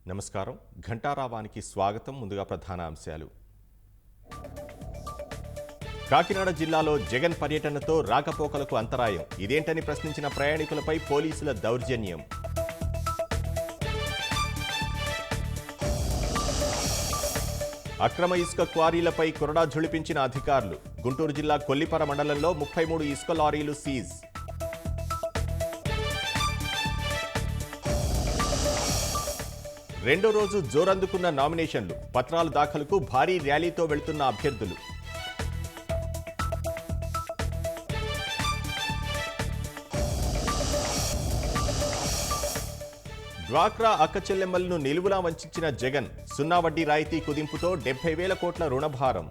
నమస్కారం. ఘంటారావానికి స్వాగతం. ముందుగా ప్రధాన అంశాలు. కాకినాడ జిల్లాలో జగన్ పర్యటనతో రాకపోకలకు అంతరాయం. ఇదేంటని ప్రశ్నించిన ప్రయాణికులపై పోలీసుల దౌర్జన్యం. అక్రమ ఇసుక క్వారీలపై కొరడా ఝుళిపించిన అధికారులు. గుంటూరు జిల్లా కొల్లిపర మండలంలో 33 ఇసుక లారీలు సీజ్. రెండో రోజు జోరందుకున్న నామినేషన్లు. పత్రాల దాఖలుకు భారీ ర్యాలీతో వెళ్తున్న అభ్యర్థులు. డ్వాక్రా అక్కచెల్లెమ్మలను నిలువులా వంచిన జగన్. 0 వడ్డీ రాయితీ కుదింపుతో 70,000 కోట్ల రుణభారం.